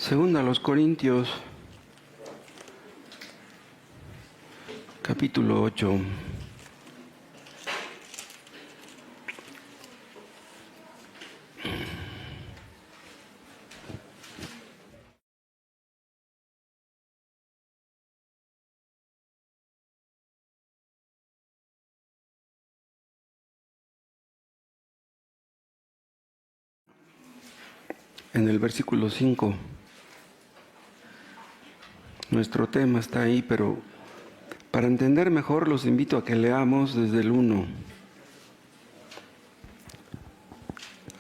Segunda a los Corintios, capítulo 8. En el versículo 5. Nuestro tema está ahí, pero para entender mejor los invito a que leamos desde el 1.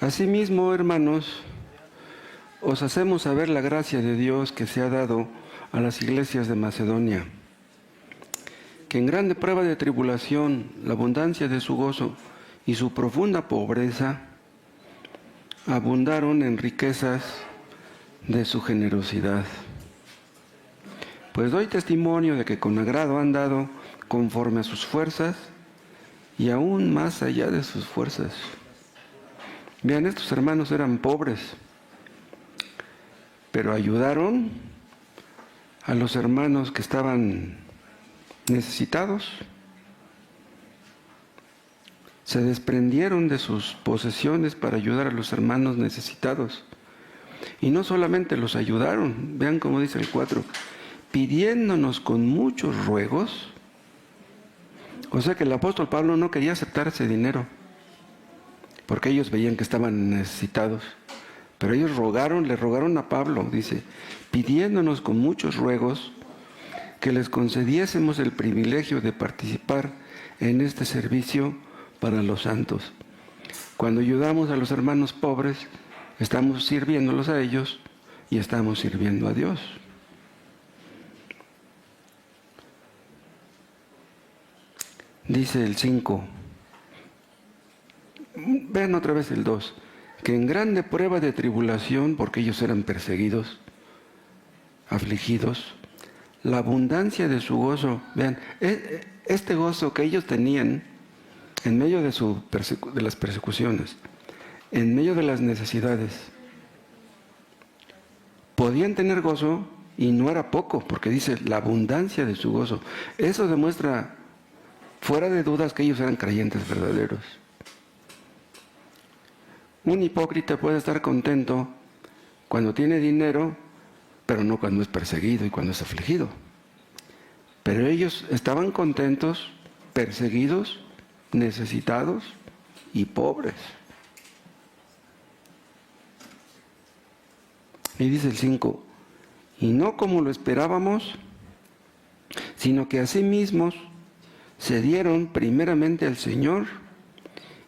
Asimismo, hermanos, os hacemos saber la gracia de Dios que se ha dado a las iglesias de Macedonia, que en grande prueba de tribulación, la abundancia de su gozo y su profunda pobreza abundaron en riquezas de su generosidad. Pues doy testimonio de que con agrado han dado conforme a sus fuerzas y aún más allá de sus fuerzas. Vean, estos hermanos eran pobres, pero ayudaron a los hermanos que estaban necesitados. Se desprendieron de sus posesiones para ayudar a los hermanos necesitados. Y no solamente los ayudaron, vean cómo dice el 4, pidiéndonos con muchos ruegos. O sea que el apóstol Pablo no quería aceptar ese dinero, porque ellos veían que estaban necesitados. Pero ellos le rogaron a Pablo, dice, pidiéndonos con muchos ruegos que les concediésemos el privilegio de participar en este servicio para los santos. Cuando ayudamos a los hermanos pobres, estamos sirviéndolos a ellos y estamos sirviendo a Dios. Dice el 5, vean otra vez el 2, que en grande prueba de tribulación, porque ellos eran perseguidos, afligidos, la abundancia de su gozo, vean, este gozo que ellos tenían en medio de las persecuciones, en medio de las necesidades, podían tener gozo y no era poco, porque dice la abundancia de su gozo. Eso demuestra fuera de dudas que ellos eran creyentes verdaderos. Un hipócrita puede estar contento cuando tiene dinero, pero no cuando es perseguido y cuando es afligido. Pero ellos estaban contentos, perseguidos, necesitados y pobres. Y dice el 5, y no como lo esperábamos, sino que a sí mismos se dieron primeramente al Señor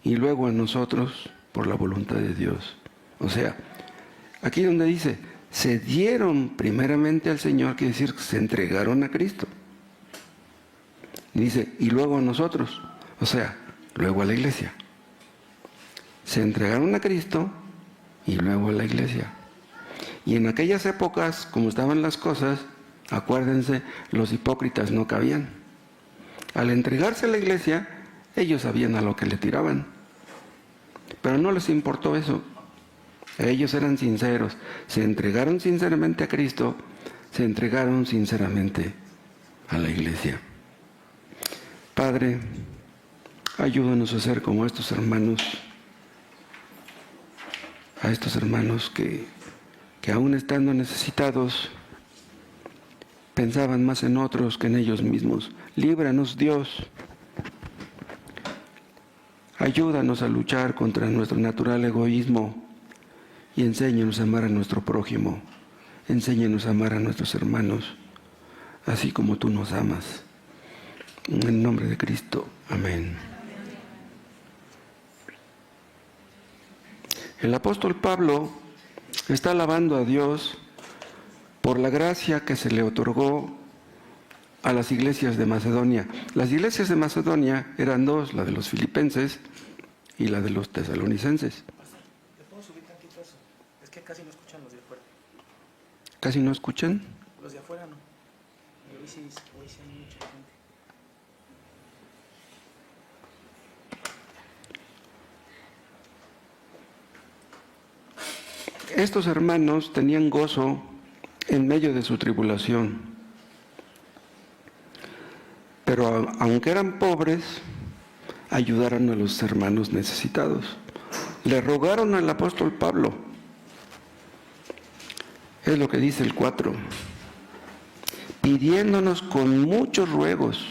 y luego a nosotros por la voluntad de Dios. O sea, aquí donde dice, se dieron primeramente al Señor, quiere decir que se entregaron a Cristo. Y dice, y luego a nosotros, o sea, luego a la iglesia. Se entregaron a Cristo y luego a la iglesia. Y en aquellas épocas, como estaban las cosas, acuérdense, los hipócritas no cabían. Al entregarse a la iglesia, ellos sabían a lo que le tiraban. Pero no les importó eso. Ellos eran sinceros. Se entregaron sinceramente a Cristo, se entregaron sinceramente a la iglesia. Padre, ayúdanos a ser como estos hermanos, a estos hermanos que aún estando necesitados, pensaban más en otros que en ellos mismos. Líbranos, Dios. Ayúdanos a luchar contra nuestro natural egoísmo y enséñanos a amar a nuestro prójimo. Enséñanos a amar a nuestros hermanos, así como tú nos amas. En el nombre de Cristo. Amén. El apóstol Pablo está alabando a Dios por la gracia que se le otorgó a las iglesias de Macedonia. Las iglesias de Macedonia eran dos, la de los filipenses y la de los tesalonicenses. ¿Le puedo subir tantito eso? Es que casi no escuchan los de afuera. ¿Casi no escuchan? Los de afuera no. Y hoy sí hay mucha gente. Estos hermanos tenían gozo en medio de su tribulación. Pero aunque eran pobres, ayudaron a los hermanos necesitados. Le rogaron al apóstol Pablo. Es lo que dice el 4. Pidiéndonos con muchos ruegos.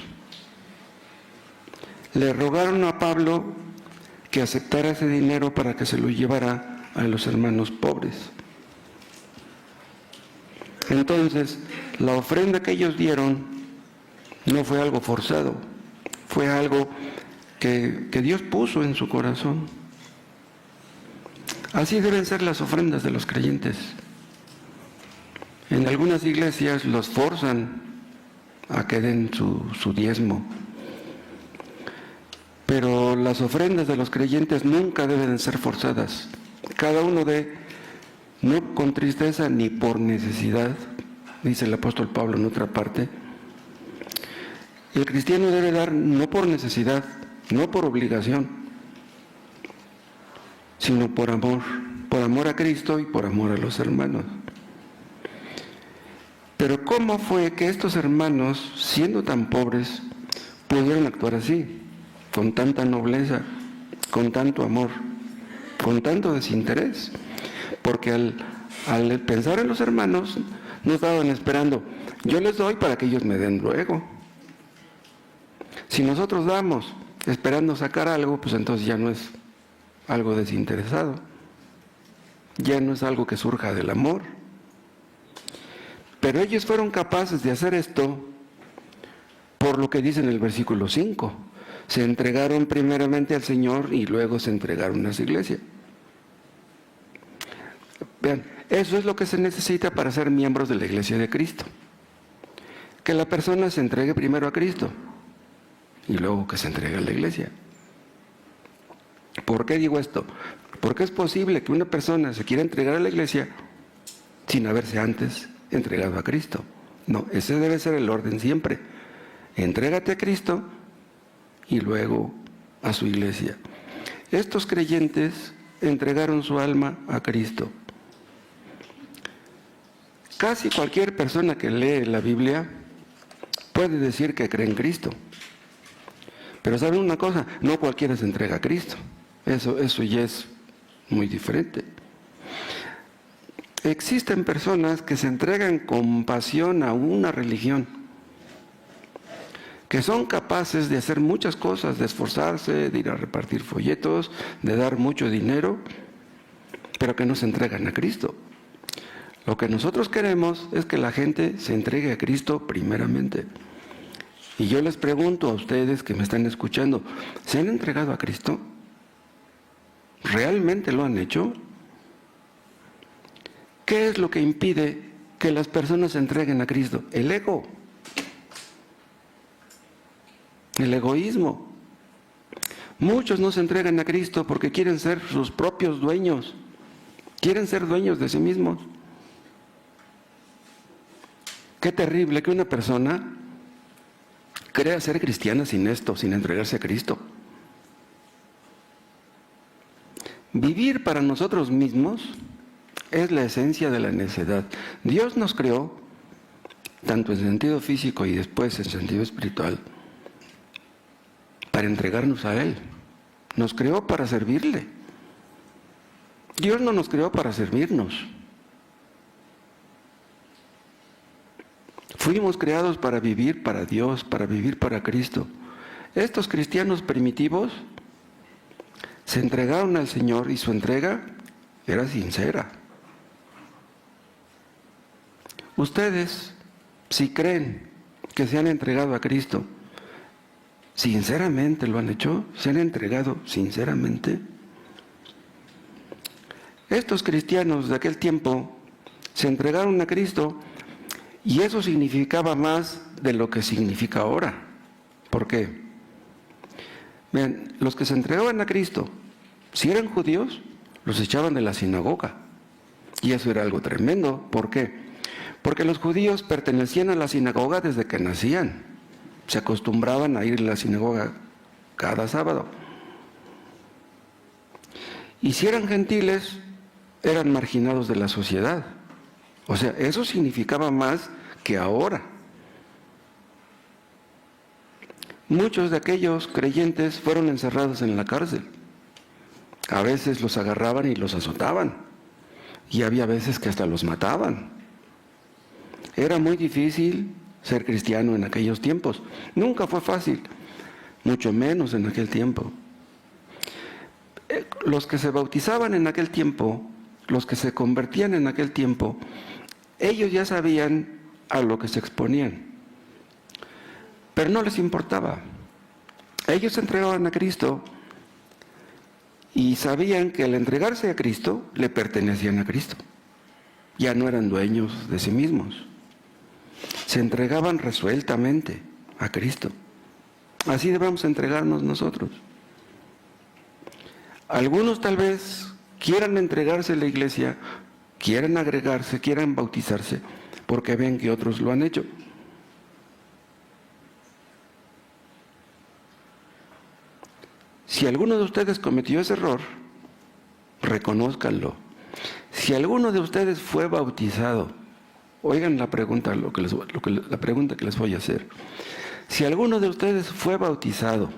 Le rogaron a Pablo que aceptara ese dinero para que se lo llevara a los hermanos pobres. Entonces, la ofrenda que ellos dieron no fue algo forzado, fue algo que Dios puso en su corazón. Así deben ser las ofrendas de los creyentes. En algunas iglesias los forzan a que den su diezmo. Pero las ofrendas de los creyentes nunca deben ser forzadas. Cada uno dé, no con tristeza ni por necesidad, dice el apóstol Pablo en otra parte. El cristiano debe dar no por necesidad, no por obligación, sino por amor a Cristo y por amor a los hermanos. Pero ¿cómo fue que estos hermanos, siendo tan pobres, pudieron actuar así, con tanta nobleza, con tanto amor, con tanto desinterés? Porque al pensar en los hermanos, no estaban esperando, yo les doy para que ellos me den luego. Si nosotros damos esperando sacar algo, pues entonces ya no es algo desinteresado, ya no es algo que surja del amor. Pero ellos fueron capaces de hacer esto por lo que dice en el versículo 5. Se entregaron primeramente al Señor y luego se entregaron a su iglesia. Vean, eso es lo que se necesita para ser miembros de la iglesia de Cristo. Que la persona se entregue primero a Cristo y luego que se entregue a la iglesia. ¿Por qué digo esto? Porque es posible que una persona se quiera entregar a la iglesia sin haberse antes entregado a Cristo. No, ese debe ser el orden siempre. Entrégate a Cristo y luego a su iglesia. Estos creyentes entregaron su alma a Cristo. Casi cualquier persona que lee la Biblia puede decir que cree en Cristo. Pero ¿saben una cosa? No cualquiera se entrega a Cristo. Eso ya es muy diferente. Existen personas que se entregan con pasión a una religión, que son capaces de hacer muchas cosas, de esforzarse, de ir a repartir folletos, de dar mucho dinero, pero que no se entregan a Cristo. Lo que nosotros queremos es que la gente se entregue a Cristo primeramente. Y yo les pregunto a ustedes que me están escuchando, ¿se han entregado a Cristo? ¿Realmente lo han hecho? ¿Qué es lo que impide que las personas se entreguen a Cristo? El ego. El egoísmo. Muchos no se entregan a Cristo porque quieren ser sus propios dueños. Quieren ser dueños de sí mismos. Qué terrible que una persona crea ser cristiana sin esto, sin entregarse a Cristo. Vivir para nosotros mismos es la esencia de la necedad. Dios nos creó, tanto en sentido físico y después en sentido espiritual, para entregarnos a Él. Nos creó para servirle. Dios no nos creó para servirnos. Fuimos creados para vivir para Dios, para vivir para Cristo. Estos cristianos primitivos se entregaron al Señor y su entrega era sincera. Ustedes, si creen que se han entregado a Cristo, ¿sinceramente lo han hecho? ¿Se han entregado sinceramente? Estos cristianos de aquel tiempo se entregaron a Cristo y eso significaba más de lo que significa ahora. ¿Por qué? Vean, los que se entregaban a Cristo, si eran judíos, los echaban de la sinagoga. Y eso era algo tremendo. ¿Por qué? Porque los judíos pertenecían a la sinagoga desde que nacían. Se acostumbraban a ir a la sinagoga cada sábado. Y si eran gentiles, eran marginados de la sociedad. O sea, eso significaba más que ahora. Muchos de aquellos creyentes fueron encerrados en la cárcel. A veces los agarraban y los azotaban. Y había veces que hasta los mataban. Era muy difícil ser cristiano en aquellos tiempos. Nunca fue fácil, mucho menos en aquel tiempo. Los que se bautizaban en aquel tiempo, los que se convertían en aquel tiempo, ellos ya sabían a lo que se exponían. Pero no les importaba. Ellos se entregaban a Cristo y sabían que al entregarse a Cristo, le pertenecían a Cristo. Ya no eran dueños de sí mismos. Se entregaban resueltamente a Cristo. Así debemos entregarnos nosotros. Algunos tal vez quieran entregarse a la iglesia, quieran agregarse, quieran bautizarse, porque ven que otros lo han hecho. Si alguno de ustedes cometió ese error, reconózcanlo. Si alguno de ustedes fue bautizado, oigan la pregunta, la pregunta que les voy a hacer. Si alguno de ustedes fue bautizado,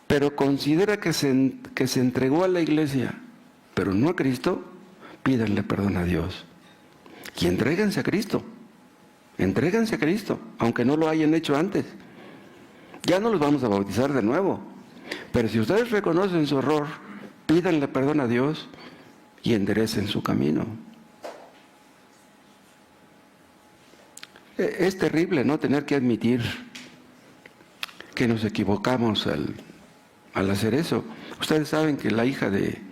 pero considera que se entregó a la iglesia, pero no a Cristo, pídanle perdón a Dios. Y entréguense a Cristo. Entréguense a Cristo, aunque no lo hayan hecho antes. Ya no los vamos a bautizar de nuevo. Pero si ustedes reconocen su error, pídanle perdón a Dios y enderecen su camino. Es terrible, ¿no?, tener que admitir que nos equivocamos al hacer eso. Ustedes saben que la hija de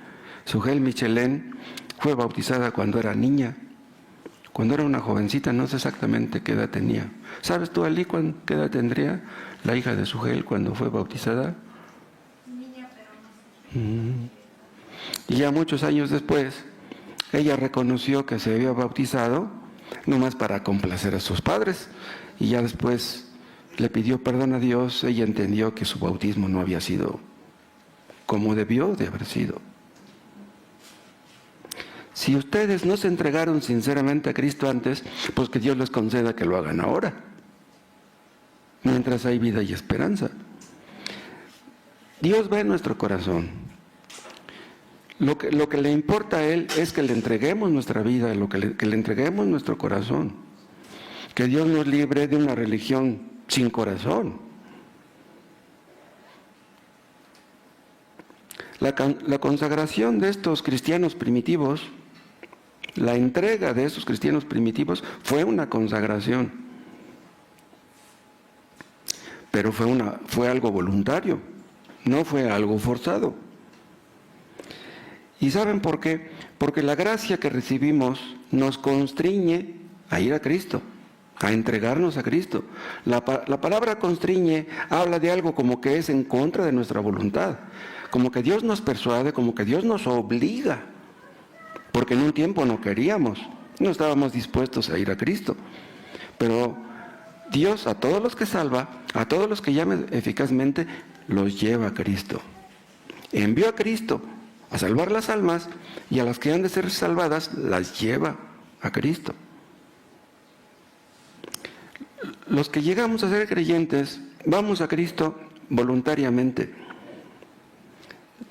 Sujel Michelén fue bautizada cuando era niña. Cuando era una jovencita, no sé exactamente qué edad tenía. ¿Sabes tú, Ali, qué edad tendría la hija de Sujel cuando fue bautizada? Niña, pero no sé. Y ya muchos años después, ella reconoció que se había bautizado, nomás para complacer a sus padres, y ya después le pidió perdón a Dios. Ella entendió que su bautismo no había sido como debió de haber sido. Si ustedes no se entregaron sinceramente a Cristo antes, pues que Dios les conceda que lo hagan ahora, mientras hay vida y esperanza. Dios ve nuestro corazón. Lo que le importa a Él es que le entreguemos nuestra vida, que le entreguemos nuestro corazón. Que Dios nos libre de una religión sin corazón. La consagración de estos cristianos primitivos, la entrega de esos cristianos primitivos fue una consagración. Pero fue algo voluntario, no fue algo forzado. ¿Y saben por qué? Porque la gracia que recibimos nos constriñe a ir a Cristo, a entregarnos a Cristo. La palabra constriñe habla de algo como que es en contra de nuestra voluntad, como que Dios nos persuade, como que Dios nos obliga, porque en un tiempo no queríamos, no estábamos dispuestos a ir a Cristo. Pero Dios a todos los que salva, a todos los que llama eficazmente, los lleva a Cristo. Envió a Cristo a salvar las almas, y a las que han de ser salvadas las lleva a Cristo. Los que llegamos a ser creyentes, vamos a Cristo voluntariamente.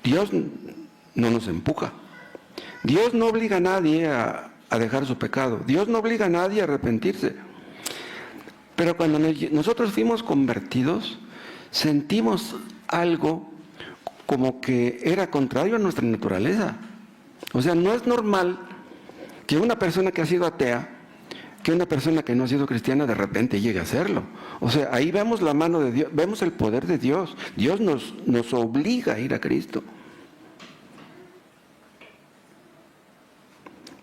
Dios no nos empuja. Dios no obliga a nadie a dejar su pecado. Dios no obliga a nadie a arrepentirse. Pero cuando nosotros fuimos convertidos, sentimos algo como que era contrario a nuestra naturaleza. O sea, no es normal que una persona que ha sido atea, que una persona que no ha sido cristiana de repente llegue a serlo. O sea, ahí vemos la mano de Dios, vemos el poder de Dios. Dios nos obliga a ir a Cristo.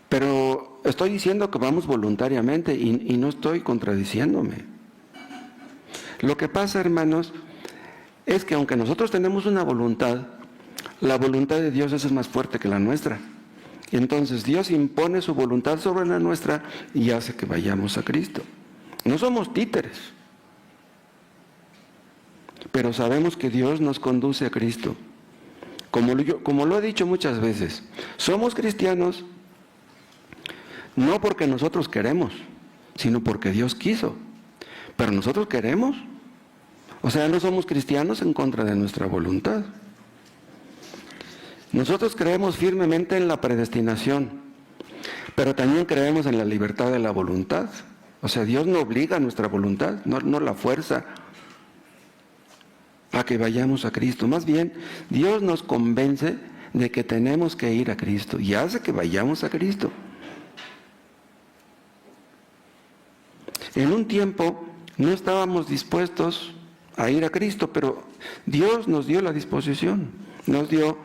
Pero estoy diciendo que vamos voluntariamente y no estoy contradiciéndome. Lo que pasa, hermanos, es que aunque nosotros tenemos una voluntad, la voluntad de Dios es más fuerte que la nuestra. Entonces Dios impone su voluntad sobre la nuestra y hace que vayamos a Cristo. No somos títeres, pero sabemos que Dios nos conduce a Cristo. Como lo he dicho muchas veces, somos cristianos, No porque nosotros queremos, sino porque Dios quiso. Pero nosotros queremos. O sea, no somos cristianos en contra de nuestra voluntad. Nosotros creemos firmemente en la predestinación, pero también creemos en la libertad de la voluntad. O sea, Dios no obliga a nuestra voluntad, no la fuerza a que vayamos a Cristo. Más bien, Dios nos convence de que tenemos que ir a Cristo y hace que vayamos a Cristo. En un tiempo no estábamos dispuestos a ir a Cristo, pero Dios nos dio la disposición, nos dio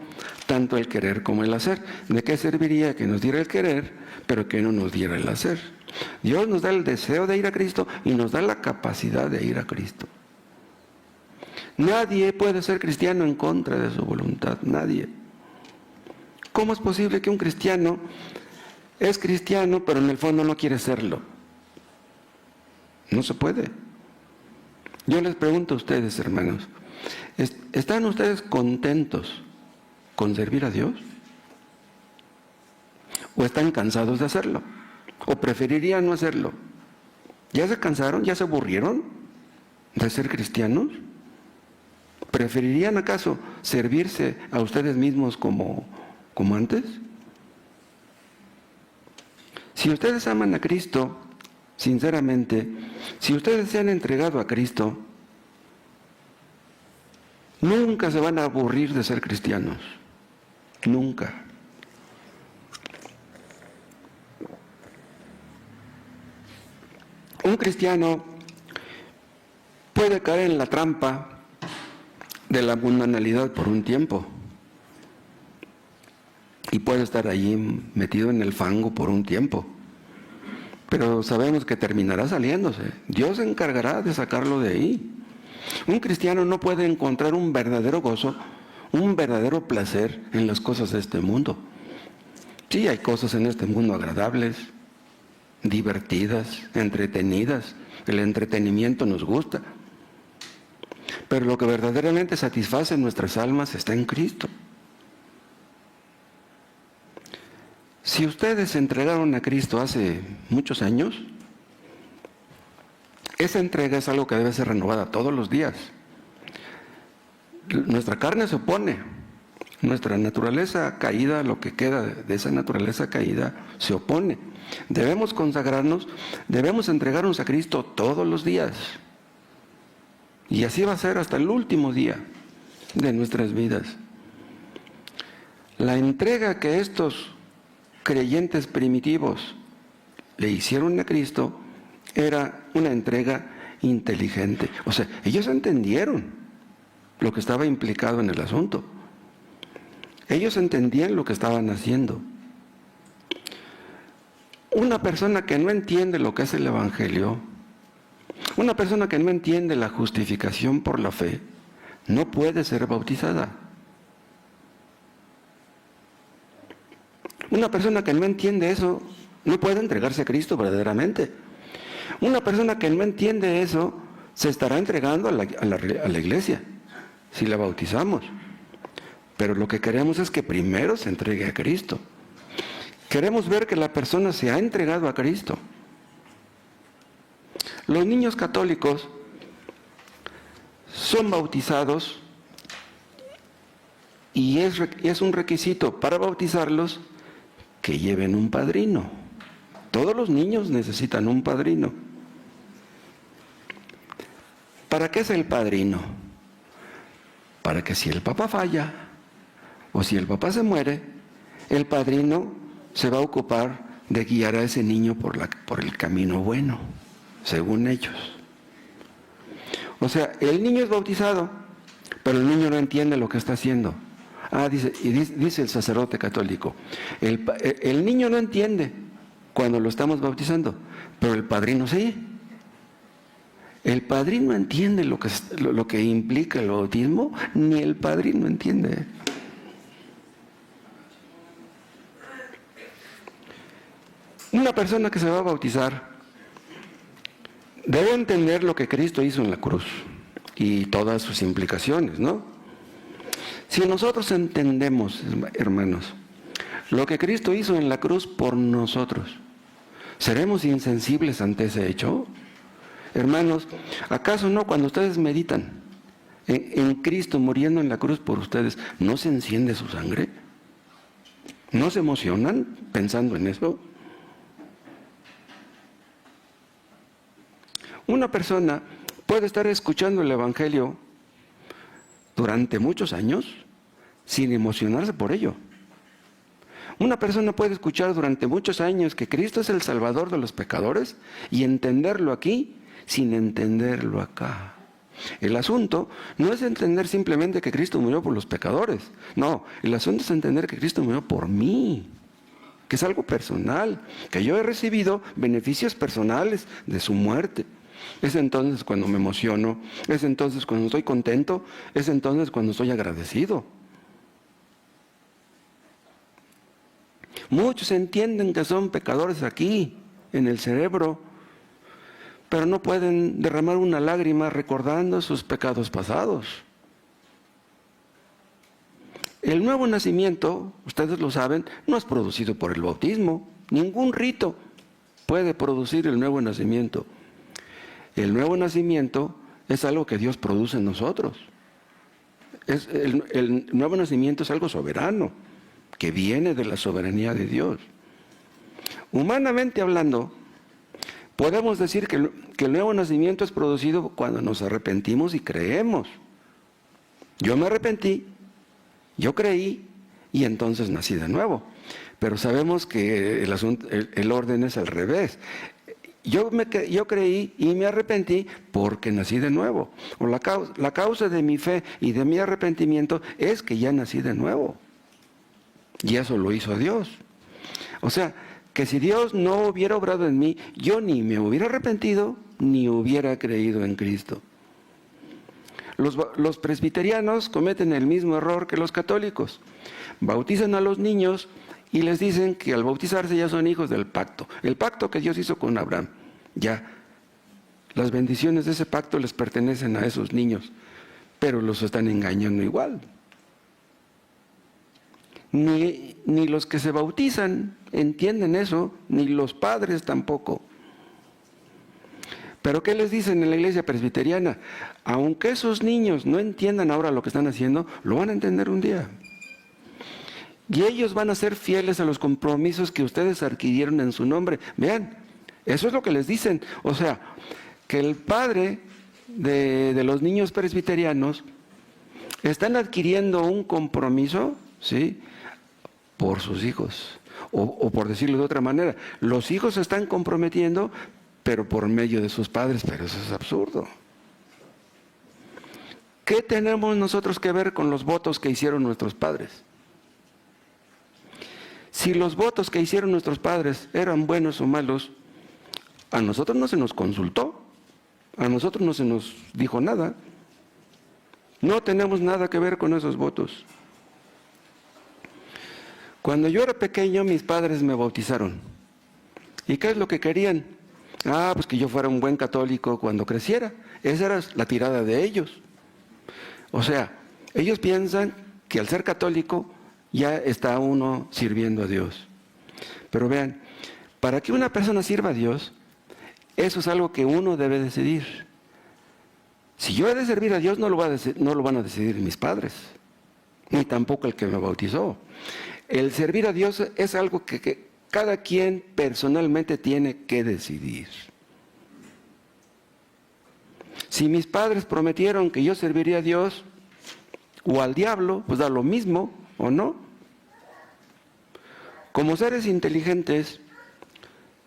tanto el querer como el hacer. ¿De qué serviría que nos diera el querer, pero que no nos diera el hacer? Dios nos da el deseo de ir a Cristo y nos da la capacidad de ir a Cristo. Nadie puede ser cristiano en contra de su voluntad, nadie. ¿Cómo es posible que un cristiano es cristiano, pero en el fondo no quiere serlo? No se puede. Yo les pregunto a ustedes, hermanos, ¿están ustedes contentos con servir a Dios? ¿O están cansados de hacerlo? ¿O preferirían no hacerlo? ¿Ya se cansaron? ¿Ya se aburrieron de ser cristianos? ¿Preferirían acaso servirse a ustedes mismos como antes? Si ustedes aman a Cristo, sinceramente, si ustedes se han entregado a Cristo, nunca se van a aburrir de ser cristianos. Nunca. Un cristiano puede caer en la trampa de la mundanalidad por un tiempo y puede estar allí metido en el fango por un tiempo, pero sabemos que terminará saliéndose. Dios se encargará de sacarlo de ahí. Un cristiano no puede encontrar un verdadero gozo, un verdadero placer en las cosas de este mundo. Sí, hay cosas en este mundo agradables, divertidas, entretenidas. El entretenimiento nos gusta. Pero lo que verdaderamente satisface nuestras almas está en Cristo. Si ustedes se entregaron a Cristo hace muchos años, esa entrega es algo que debe ser renovada todos los días. Nuestra carne se opone, nuestra naturaleza caída, lo que queda de esa naturaleza caída, se opone. Debemos consagrarnos, debemos entregarnos a Cristo todos los días. Y así va a ser hasta el último día de nuestras vidas. La entrega que estos creyentes primitivos le hicieron a Cristo era una entrega inteligente. O sea, ellos entendieron lo que estaba implicado en el asunto. Ellos entendían lo que estaban haciendo. Una persona que no entiende lo que es el Evangelio, una persona que no entiende la justificación por la fe, no puede ser bautizada. Una persona que no entiende eso, no puede entregarse a Cristo verdaderamente. Una persona que no entiende eso, se estará entregando a la iglesia, si la bautizamos. Pero lo que queremos es que primero se entregue a Cristo. Queremos ver que la persona se ha entregado a Cristo. Los niños católicos son bautizados y es un requisito para bautizarlos que lleven un padrino. Todos los niños necesitan un padrino. ¿Para qué es el padrino? Para que si el papá falla o si el papá se muere, el padrino se va a ocupar de guiar a ese niño por el camino bueno, según ellos. O sea, el niño es bautizado, pero el niño no entiende lo que está haciendo. Dice el sacerdote católico, el niño no entiende cuando lo estamos bautizando, pero el padrino sí. El padrino entiende lo que implica el bautismo, ni el padrino entiende. Una persona que se va a bautizar debe entender lo que Cristo hizo en la cruz y todas sus implicaciones, ¿no? Si nosotros entendemos, hermanos, lo que Cristo hizo en la cruz por nosotros, ¿Seremos insensibles ante ese hecho? Hermanos, ¿acaso no cuando ustedes meditan en Cristo muriendo en la cruz por ustedes, no se enciende su sangre? ¿No se emocionan pensando en eso? Una persona puede estar escuchando el Evangelio durante muchos años sin emocionarse por ello. Una persona puede escuchar durante muchos años que Cristo es el Salvador de los pecadores y entenderlo aquí sin entenderlo acá. El asunto no es entender simplemente que Cristo murió por los pecadores. No, el asunto es entender que Cristo murió por mí, que es algo personal, que yo he recibido beneficios personales de su muerte. Es entonces cuando me emociono, es entonces cuando estoy contento, es entonces cuando estoy agradecido. Muchos entienden que son pecadores aquí, en el cerebro, pero no pueden derramar una lágrima recordando sus pecados pasados. El nuevo nacimiento, ustedes lo saben, no es producido por el bautismo. Ningún rito puede producir el nuevo nacimiento. El nuevo nacimiento es algo que Dios produce en nosotros. El nuevo nacimiento es algo soberano, que viene de la soberanía de Dios. Humanamente hablando, podemos decir que el nuevo nacimiento es producido cuando nos arrepentimos y creemos. Yo me arrepentí, yo creí y entonces nací de nuevo. Pero sabemos que el orden es al revés. Yo creí y me arrepentí porque nací de nuevo. O la causa de mi fe y de mi arrepentimiento es que ya nací de nuevo. Y eso lo hizo Dios. O sea, que si Dios no hubiera obrado en mí, yo ni me hubiera arrepentido, ni hubiera creído en Cristo. Los presbiterianos cometen el mismo error que los católicos. Bautizan a los niños y les dicen que al bautizarse ya son hijos del pacto. El pacto que Dios hizo con Abraham. Ya, las bendiciones de ese pacto les pertenecen a esos niños, pero los están engañando igual. Ni los que se bautizan entienden eso, ni los padres tampoco. Pero ¿qué les dicen en la iglesia presbiteriana? Aunque esos niños no entiendan ahora lo que están haciendo, lo van a entender un día. Y ellos van a ser fieles a los compromisos que ustedes adquirieron en su nombre. Vean, eso es lo que les dicen. O sea, que el padre de los niños presbiterianos están adquiriendo un compromiso, ¿sí?, por sus hijos. O por decirlo de otra manera, los hijos se están comprometiendo, pero por medio de sus padres. Pero eso es absurdo. ¿Qué tenemos nosotros que ver con los votos que hicieron nuestros padres? Si los votos que hicieron nuestros padres eran buenos o malos, a nosotros no se nos consultó, a nosotros no se nos dijo nada. No tenemos nada que ver con esos votos. Cuando yo era pequeño, mis padres me bautizaron. ¿Y qué es lo que querían? Pues que yo fuera un buen católico cuando creciera. Esa era la tirada de ellos. O sea, ellos piensan que al ser católico ya está uno sirviendo a Dios. Pero vean, para que una persona sirva a Dios, eso es algo que uno debe decidir. Si yo he de servir a Dios, no lo van a decidir mis padres, ni tampoco el que me bautizó. El servir a Dios es algo que cada quien personalmente tiene que decidir. Si mis padres prometieron que yo serviría a Dios o al diablo, pues da lo mismo, ¿o no? Como seres inteligentes,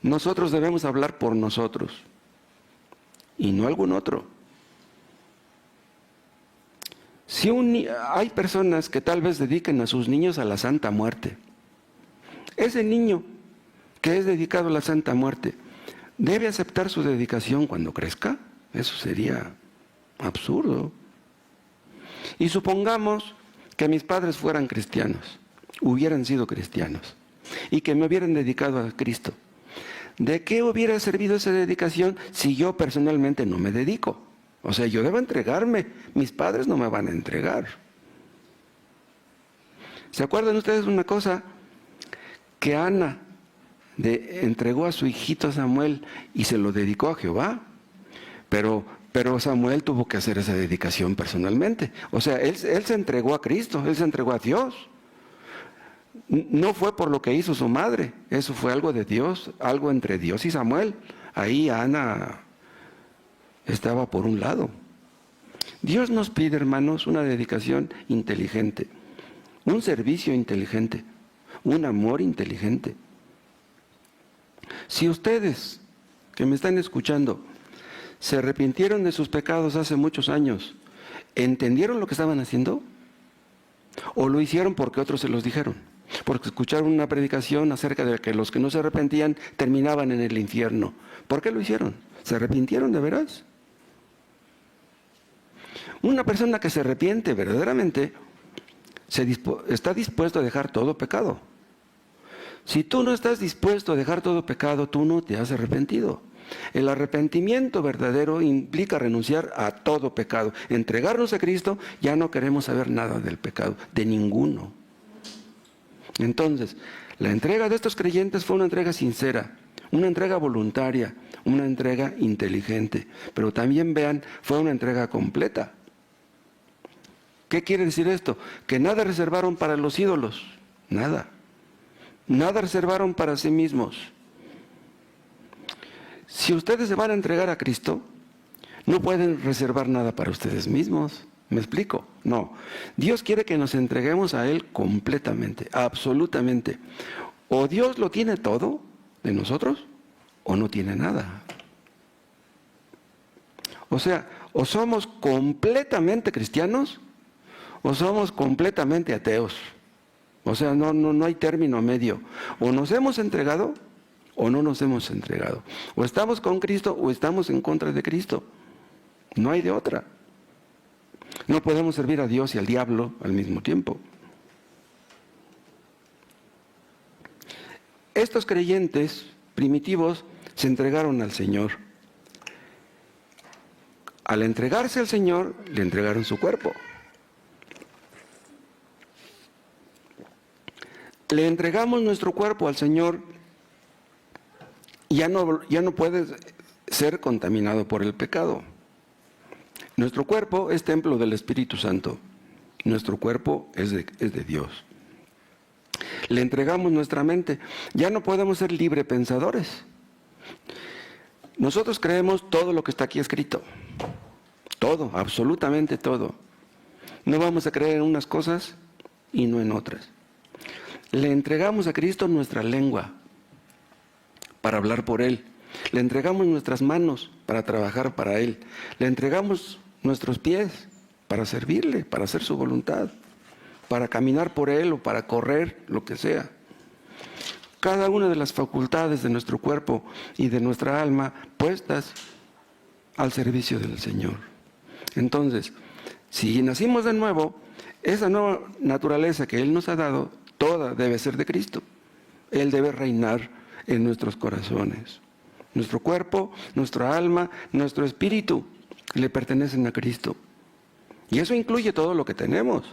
nosotros debemos hablar por nosotros y no algún otro. Hay personas que tal vez dediquen a sus niños a la Santa Muerte. Ese niño que es dedicado a la Santa Muerte, ¿debe aceptar su dedicación cuando crezca? Eso sería absurdo. Y supongamos que mis padres fueran cristianos, hubieran sido cristianos, y que me hubieran dedicado a Cristo. ¿De qué hubiera servido esa dedicación si yo personalmente no me dedico? O sea, yo debo entregarme, mis padres no me van a entregar. ¿Se acuerdan ustedes de una cosa? Que Ana entregó a su hijito Samuel y se lo dedicó a Jehová. Pero Samuel tuvo que hacer esa dedicación personalmente. O sea, él se entregó a Cristo, él se entregó a Dios. No fue por lo que hizo su madre, eso fue algo de Dios, algo entre Dios y Samuel. Ahí Ana estaba por un lado. Dios nos pide, hermanos, una dedicación inteligente, un servicio inteligente, un amor inteligente. Si ustedes que me están escuchando se arrepintieron de sus pecados hace muchos años, ¿entendieron lo que estaban haciendo? ¿O lo hicieron porque otros se los dijeron? Porque escucharon una predicación acerca de que los que no se arrepentían terminaban en el infierno. ¿Por qué lo hicieron? ¿Se arrepintieron de veras? Una persona que se arrepiente verdaderamente está dispuesto a dejar todo pecado. Si tú no estás dispuesto a dejar todo pecado, tú no te has arrepentido. El arrepentimiento verdadero implica renunciar a todo pecado. Entregarnos a Cristo, ya no queremos saber nada del pecado, de ninguno. Entonces, la entrega de estos creyentes fue una entrega sincera, una entrega voluntaria, una entrega inteligente. Pero también vean, fue una entrega completa. ¿Qué quiere decir esto? Que nada reservaron para los ídolos, nada. Nada reservaron para sí mismos. Si ustedes se van a entregar a Cristo, no pueden reservar nada para ustedes mismos. ¿Me explico? No. Dios quiere que nos entreguemos a Él completamente, absolutamente. O Dios lo tiene todo de nosotros, o no tiene nada. O sea, o somos completamente cristianos, o somos completamente ateos. O sea, no hay término medio. O nos hemos entregado, o no nos hemos entregado. O estamos con Cristo, o estamos en contra de Cristo. No hay de otra. No podemos servir a Dios y al diablo al mismo tiempo. Estos creyentes primitivos se entregaron al Señor. Al entregarse al Señor, le entregaron su cuerpo. Le entregamos nuestro cuerpo al Señor, ya no puede ser contaminado por el pecado. Nuestro cuerpo es templo del Espíritu Santo. Nuestro cuerpo es de Dios. Le entregamos nuestra mente. Ya no podemos ser librepensadores. Nosotros creemos todo lo que está aquí escrito. Todo, absolutamente todo. No vamos a creer en unas cosas y no en otras. Le entregamos a Cristo nuestra lengua para hablar por Él. Le entregamos nuestras manos para trabajar para Él. Le entregamos nuestros pies para servirle, para hacer su voluntad, para caminar por Él o para correr, lo que sea. Cada una de las facultades de nuestro cuerpo y de nuestra alma puestas al servicio del Señor. Entonces, si nacimos de nuevo, esa nueva naturaleza que Él nos ha dado, toda debe ser de Cristo. Él debe reinar en nuestros corazones. Nuestro cuerpo, nuestra alma, nuestro espíritu le pertenecen a Cristo. Y eso incluye todo lo que tenemos,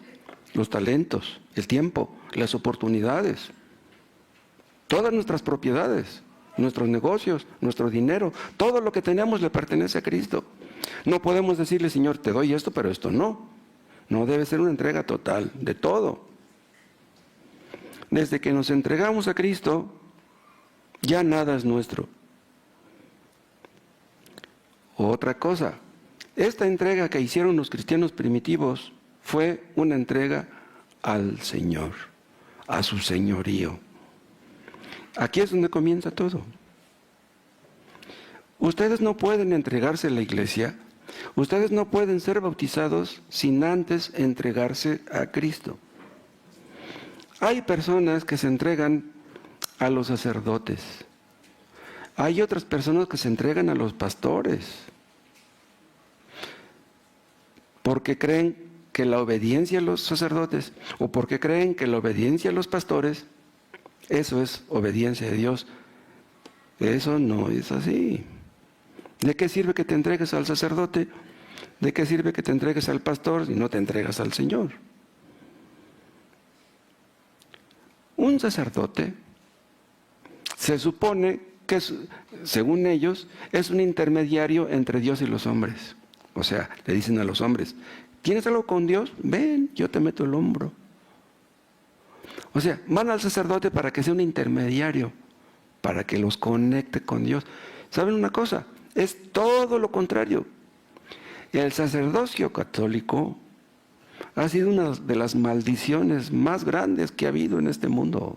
los talentos, el tiempo, las oportunidades, todas nuestras propiedades, nuestros negocios, nuestro dinero, todo lo que tenemos le pertenece a Cristo. No podemos decirle, Señor, te doy esto, pero esto no. No, debe ser una entrega total de todo. Desde que nos entregamos a Cristo, ya nada es nuestro. Otra cosa, esta entrega que hicieron los cristianos primitivos fue una entrega al Señor, a su señorío. Aquí es donde comienza todo. Ustedes no pueden entregarse a la iglesia, ustedes no pueden ser bautizados sin antes entregarse a Cristo. Hay personas que se entregan a los sacerdotes. Hay otras personas que se entregan a los pastores. Porque creen que la obediencia a los sacerdotes o porque creen que la obediencia a los pastores, eso es obediencia a Dios. Eso no es así. ¿De qué sirve que te entregues al sacerdote? ¿De qué sirve que te entregues al pastor si no te entregas al Señor? Un sacerdote se supone que, según ellos, es un intermediario entre Dios y los hombres. O sea, le dicen a los hombres, ¿tienes algo con Dios? Ven, yo te meto el hombro. O sea, van al sacerdote para que sea un intermediario, para que los conecte con Dios. ¿Saben una cosa? Es todo lo contrario. El sacerdocio católico ha sido una de las maldiciones más grandes que ha habido en este mundo.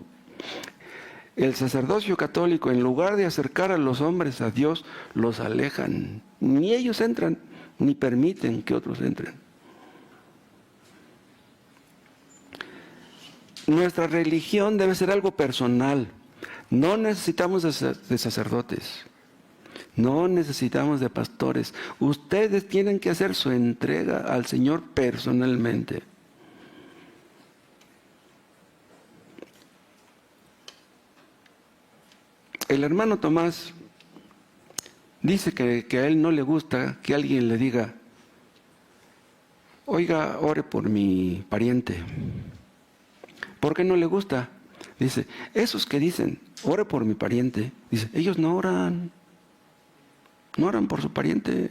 El sacerdocio católico, en lugar de acercar a los hombres a Dios, los alejan. Ni ellos entran, ni permiten que otros entren. Nuestra religión debe ser algo personal. No necesitamos de sacerdotes. No necesitamos de pastores. Ustedes tienen que hacer su entrega al Señor personalmente. El hermano Tomás dice que a él no le gusta que alguien le diga, oiga, ore por mi pariente. ¿Por qué no le gusta? Dice, esos que dicen, ore por mi pariente, dice, ellos no oran. No oran por su pariente.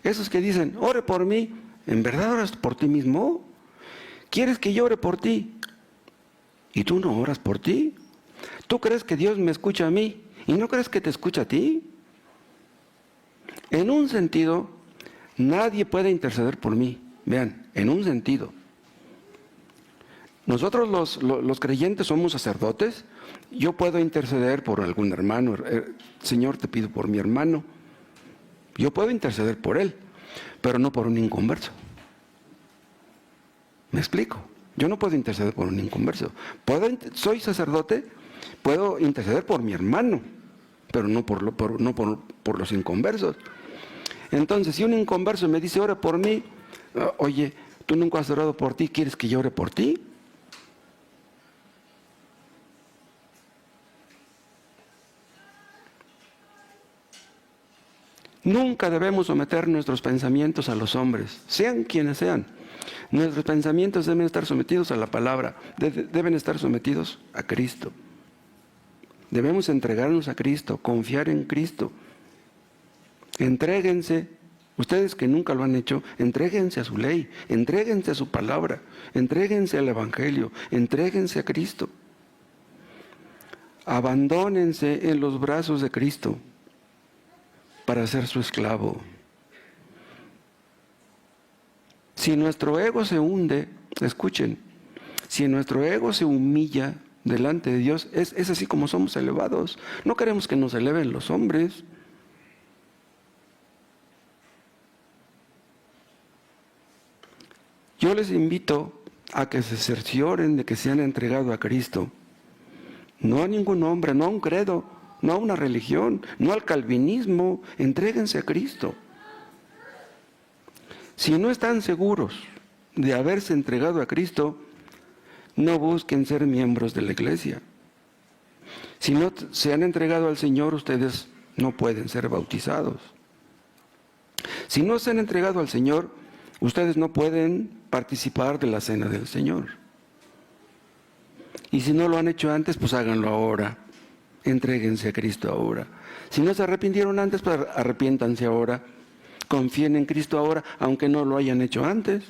Esos que dicen, ore por mí, ¿en verdad oras por ti mismo? ¿Quieres que yo ore por ti? ¿Y tú no oras por ti? ¿Tú crees que Dios me escucha a mí y no crees que te escucha a ti? En un sentido, nadie puede interceder por mí. Vean, en un sentido. Nosotros los creyentes somos sacerdotes. Yo puedo interceder por algún hermano. Señor, te pido por mi hermano. Yo puedo interceder por él, pero no por un inconverso. ¿Me explico? Yo no puedo interceder por un inconverso. Soy sacerdote, puedo interceder por mi hermano, pero no por los inconversos. Entonces, si un inconverso me dice, ora por mí, oye, tú nunca has orado por ti, ¿quieres que yo ore por ti? Nunca debemos someter nuestros pensamientos a los hombres, sean quienes sean. Nuestros pensamientos deben estar sometidos a la palabra, deben estar sometidos a Cristo. Debemos entregarnos a Cristo, confiar en Cristo. Entréguense, ustedes que nunca lo han hecho, entréguense a su ley, entréguense a su palabra, entréguense al Evangelio, entréguense a Cristo. Abandónense en los brazos de Cristo para ser su esclavo. Si nuestro ego se hunde, escuchen, si nuestro ego se humilla delante de Dios, es así como somos elevados. No queremos que nos eleven los hombres. Yo les invito a que se cercioren de que se han entregado a Cristo. No a ningún hombre, no a un credo, no a una religión, no al calvinismo. Entréguense a Cristo. Si no están seguros de haberse entregado a Cristo, no busquen ser miembros de la iglesia. Si no se han entregado al Señor, ustedes no pueden ser bautizados. Si no se han entregado al Señor, ustedes no pueden participar de la cena del Señor. Y si no lo han hecho antes, pues háganlo ahora. Entréguense a Cristo ahora. Si no se arrepintieron antes, pues arrepiéntanse ahora. Confíen en Cristo ahora, aunque no lo hayan hecho antes.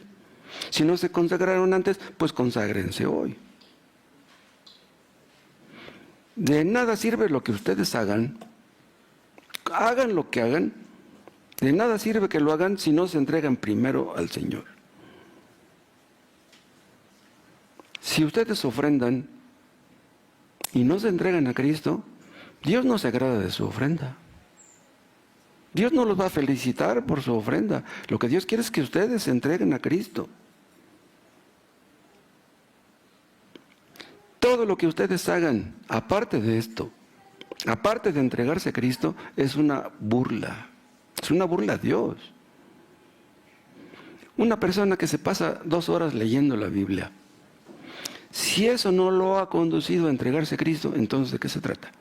Si no se consagraron antes, pues conságrense hoy. De nada sirve lo que ustedes hagan. Hagan lo que hagan. De nada sirve que lo hagan si no se entregan primero al Señor. Si ustedes ofrendan y no se entregan a Cristo, Dios no se agrada de su ofrenda. Dios no los va a felicitar por su ofrenda. Lo que Dios quiere es que ustedes se entreguen a Cristo. Todo lo que ustedes hagan, aparte de esto, aparte de entregarse a Cristo, es una burla. Es una burla a Dios. Una persona que se pasa 2 horas leyendo la Biblia, si eso no lo ha conducido a entregarse a Cristo, entonces ¿de qué se trata?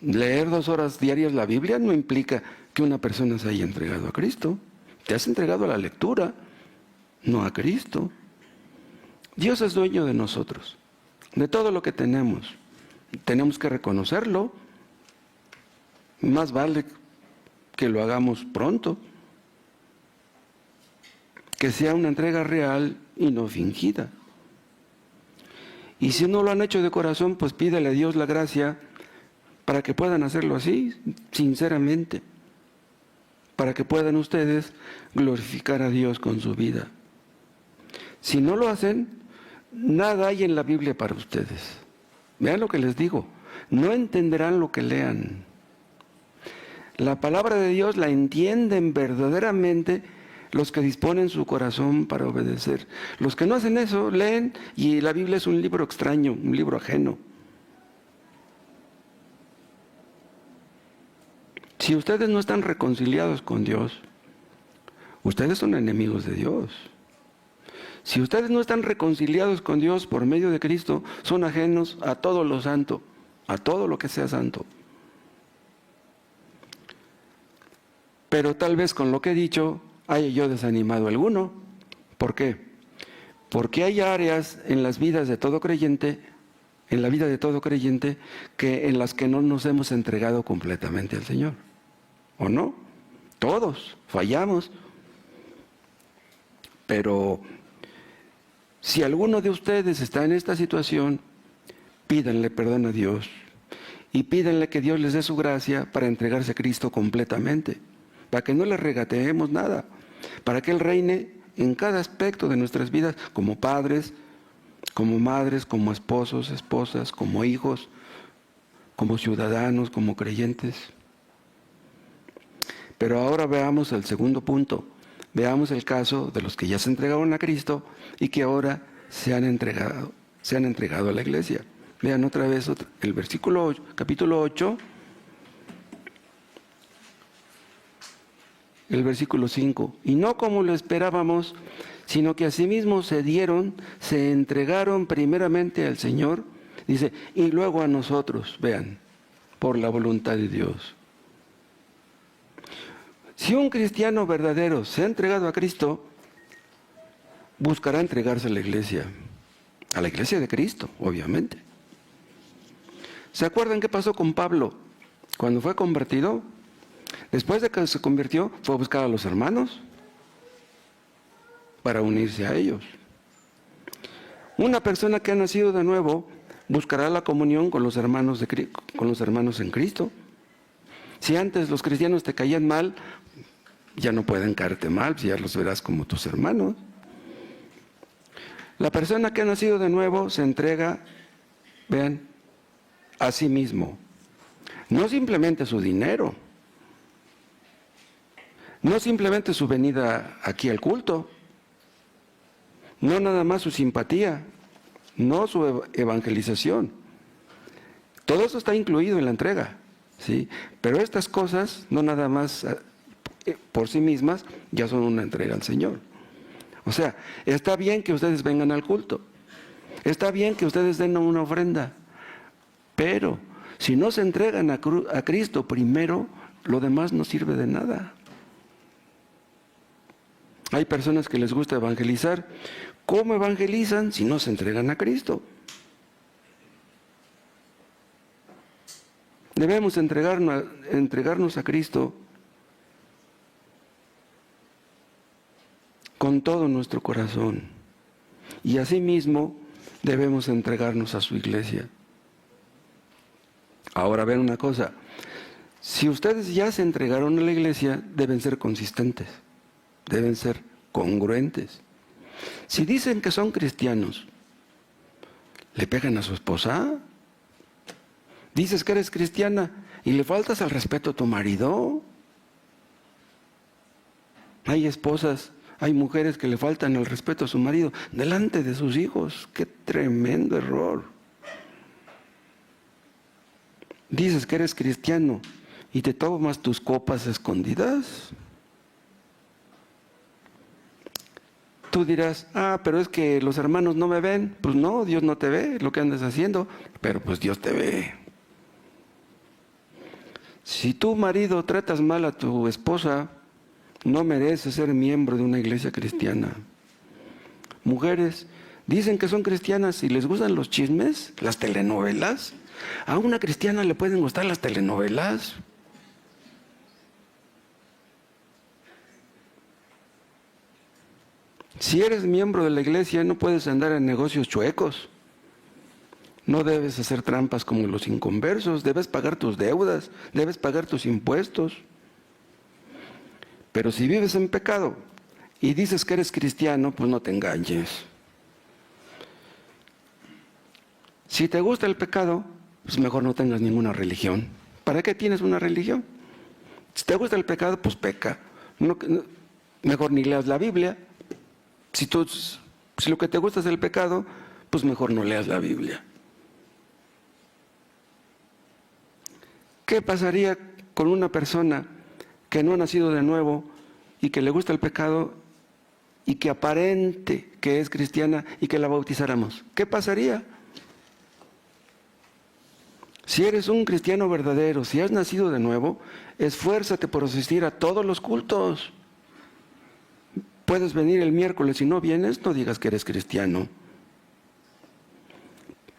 Leer 2 horas diarias la Biblia no implica que una persona se haya entregado a Cristo. Te has entregado a la lectura, no a Cristo. Dios es dueño de nosotros. de todo lo que tenemos. Tenemos que reconocerlo. Más vale que lo hagamos pronto. Que sea una entrega real y no fingida. Y si no lo han hecho de corazón, pues pídele a Dios la gracia para que puedan hacerlo así, sinceramente. Para que puedan ustedes glorificar a Dios con su vida. Si no lo hacen, nada hay en la Biblia para ustedes. Vean lo que les digo, no entenderán lo que lean. La palabra de Dios la entienden verdaderamente los que disponen su corazón para obedecer. Los que no hacen eso, leen y la Biblia es un libro extraño, un libro ajeno. Si ustedes no están reconciliados con Dios, ustedes son enemigos de Dios. Si ustedes no están reconciliados con Dios por medio de Cristo, son ajenos a todo lo santo, a todo lo que sea santo. Pero tal vez con lo que he dicho, haya yo desanimado a alguno. ¿Por qué? Porque hay áreas en las vidas de todo creyente, en la vida de todo creyente, en las que no nos hemos entregado completamente al Señor. ¿O no? Todos fallamos. Pero si alguno de ustedes está en esta situación, pídanle perdón a Dios y pídanle que Dios les dé su gracia para entregarse a Cristo completamente, para que no le regateemos nada, para que Él reine en cada aspecto de nuestras vidas, como padres, como madres, como esposos, esposas, como hijos, como ciudadanos, como creyentes. Pero ahora veamos el segundo punto. Veamos el caso de los que ya se entregaron a Cristo y que ahora se han entregado a la iglesia. Vean otra vez el versículo 8, capítulo 8, el versículo 5. Y no como lo esperábamos, sino que asimismo se entregaron primeramente al Señor, dice, y luego a nosotros, vean, por la voluntad de Dios. Si un cristiano verdadero se ha entregado a Cristo, buscará entregarse a la iglesia de Cristo, obviamente. ¿Se acuerdan qué pasó con Pablo cuando fue convertido? Después de que se convirtió, fue a buscar a los hermanos para unirse a ellos. Una persona que ha nacido de nuevo buscará la comunión con los hermanos en Cristo. Si antes los cristianos te caían mal, ya no pueden caerte mal, ya los verás como tus hermanos. La persona que ha nacido de nuevo se entrega, vean, a sí mismo. No simplemente su dinero, no simplemente su venida aquí al culto, no nada más su simpatía, no su evangelización. Todo eso está incluido en la entrega, ¿sí? Pero estas cosas, no nada más por sí mismas, ya son una entrega al Señor. O sea, está bien que ustedes vengan al culto, está bien que ustedes den una ofrenda, pero si no se entregan a Cristo primero, lo demás no sirve de nada. Hay personas que les gusta evangelizar. ¿Cómo evangelizan si no se entregan a Cristo? Debemos entregarnos a Cristo con todo nuestro corazón. Y asimismo debemos entregarnos a su iglesia. Ahora ven una cosa. Si ustedes ya se entregaron a la iglesia, deben ser consistentes. Deben ser congruentes. Si dicen que son cristianos, ¿le pegan a su esposa? ¿Dices que eres cristiana y le faltas al respeto a tu marido? Hay esposas, hay mujeres que le faltan el respeto a su marido delante de sus hijos. ¡Qué tremendo error! Dices que eres cristiano y te tomas tus copas escondidas. Tú dirás, pero es que los hermanos no me ven. Pues no, Dios no te ve lo que andas haciendo, pero pues Dios te ve. Si tu marido tratas mal a tu esposa, no mereces ser miembro de una iglesia cristiana. Mujeres, Dicen que son cristianas y les gustan los chismes, las telenovelas. A una cristiana le pueden gustar las telenovelas. Si eres miembro de la iglesia, no puedes andar en negocios chuecos. No debes hacer trampas como los inconversos, debes pagar tus deudas, debes pagar tus impuestos. Pero si vives en pecado y dices que eres cristiano, pues no te engañes. Si te gusta el pecado, pues mejor no tengas ninguna religión. ¿Para qué tienes una religión? Si te gusta el pecado, pues peca. Mejor ni leas la Biblia. Si lo que te gusta es el pecado, pues mejor no leas la Biblia. ¿Qué pasaría con una persona que no ha nacido de nuevo y que le gusta el pecado y que aparente que es cristiana y que la bautizáramos? ¿Qué pasaría? Si eres un cristiano verdadero, si has nacido de nuevo, esfuérzate por asistir a todos los cultos. Puedes venir el miércoles, si no vienes, no digas que eres cristiano.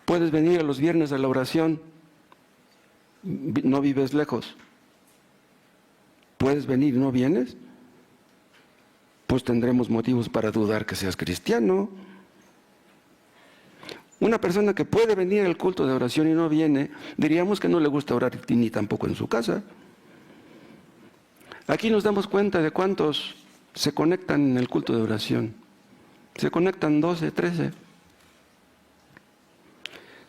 Puedes venir a los viernes a la oración, no vives lejos. Puedes venir y no vienes, pues tendremos motivos para dudar que seas cristiano. Una persona que puede venir al culto de oración y no viene, diríamos que no le gusta orar ni tampoco en su casa. Aquí nos damos cuenta de cuántos se conectan en el culto de oración. Se conectan 12, 13.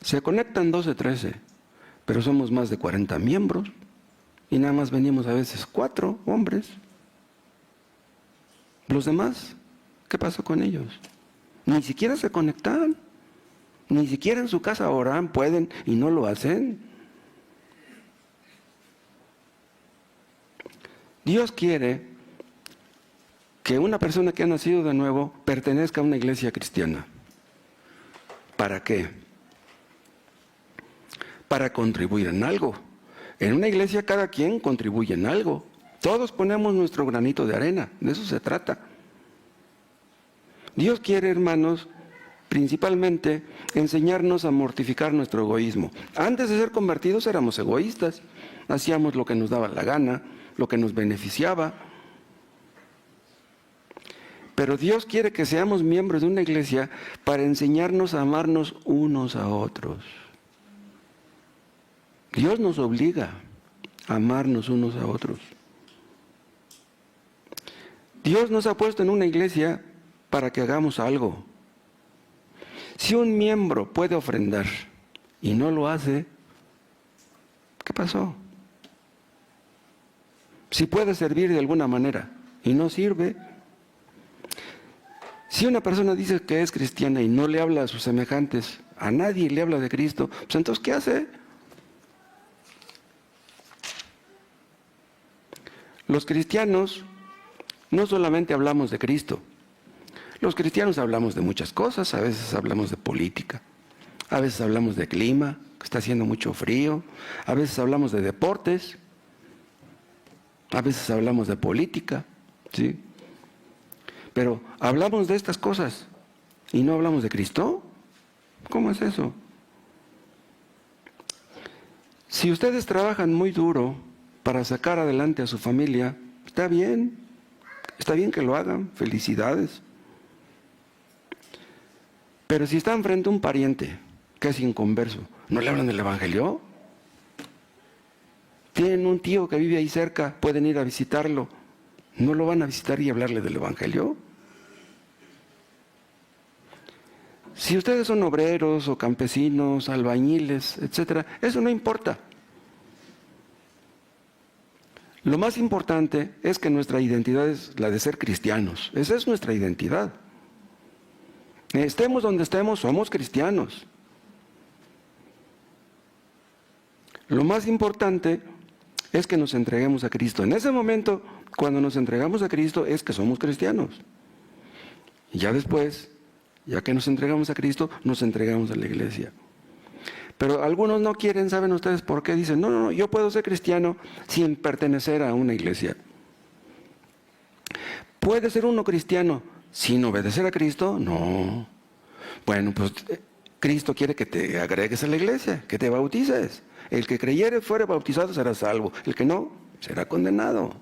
Se conectan 12, 13, pero somos más de 40 miembros y nada más venimos a veces 4 hombres. Los demás, ¿qué pasó con ellos? Ni siquiera se conectan. Ni siquiera en su casa oran, pueden y no lo hacen. Dios quiere que una persona que ha nacido de nuevo pertenezca a una iglesia cristiana. ¿Para qué? Para contribuir en algo. En una iglesia cada quien contribuye en algo. Todos ponemos nuestro granito de arena, de eso se trata. Dios quiere, hermanos, principalmente enseñarnos a mortificar nuestro egoísmo. Antes de ser convertidos éramos egoístas, hacíamos lo que nos daba la gana, lo que nos beneficiaba. Pero Dios quiere que seamos miembros de una iglesia para enseñarnos a amarnos unos a otros. Dios nos obliga a amarnos unos a otros. Dios nos ha puesto en una iglesia para que hagamos algo. Si un miembro puede ofrendar y no lo hace, ¿qué pasó? Si puede servir de alguna manera y no sirve. Si una persona dice que es cristiana y no le habla a sus semejantes, a nadie le habla de Cristo, pues entonces ¿qué hace? Los cristianos no solamente hablamos de Cristo. Los cristianos hablamos de muchas cosas, a veces hablamos de política, a veces hablamos de clima, que está haciendo mucho frío, a veces hablamos de deportes, a veces hablamos de política, ¿sí? Pero hablamos de estas cosas y no hablamos de Cristo. ¿Cómo es eso? Si ustedes trabajan muy duro para sacar adelante a su familia, está bien que lo hagan, felicidades. Pero si están frente a un pariente que es inconverso, ¿no le hablan del Evangelio? Tienen un tío que vive ahí cerca, pueden ir a visitarlo. ¿No lo van a visitar y hablarle del Evangelio? Si ustedes son obreros o campesinos, albañiles, etcétera, eso no importa. Lo más importante es que nuestra identidad es la de ser cristianos. Esa es nuestra identidad. Estemos donde estemos, somos cristianos. Lo más importante es que nos entreguemos a Cristo. En ese momento, cuando nos entregamos a Cristo, es que somos cristianos. Y ya después, ya que nos entregamos a Cristo, nos entregamos a la iglesia. Pero algunos no quieren, ¿saben ustedes por qué? Dicen, no, yo puedo ser cristiano sin pertenecer a una iglesia. ¿Puede ser uno cristiano sin obedecer a Cristo? No. Bueno, pues Cristo quiere que te agregues a la iglesia, que te bautices. El que creyere fuere bautizado será salvo. El que no, será condenado.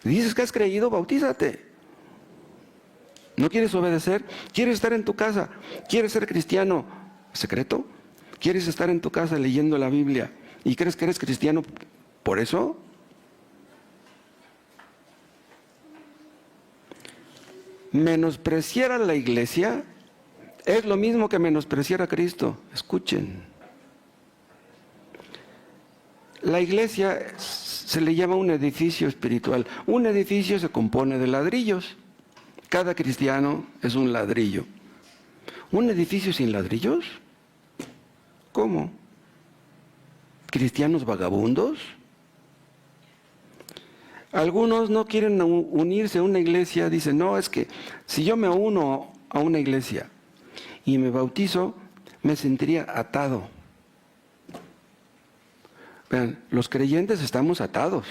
Dices que has creído, bautízate. ¿No quieres obedecer? ¿Quieres estar en tu casa? ¿Quieres ser cristiano secreto? ¿Quieres estar en tu casa leyendo la Biblia y crees que eres cristiano por eso? Menospreciar a la iglesia es lo mismo que menospreciar a Cristo. Escuchen. La iglesia se le llama un edificio espiritual. Un edificio se compone de ladrillos. Cada cristiano es un ladrillo. ¿Un edificio sin ladrillos? ¿Cómo? ¿Cristianos vagabundos? Algunos no quieren unirse a una iglesia, dicen, no, es que si yo me uno a una iglesia y me bautizo, me sentiría atado. Vean, los creyentes estamos atados,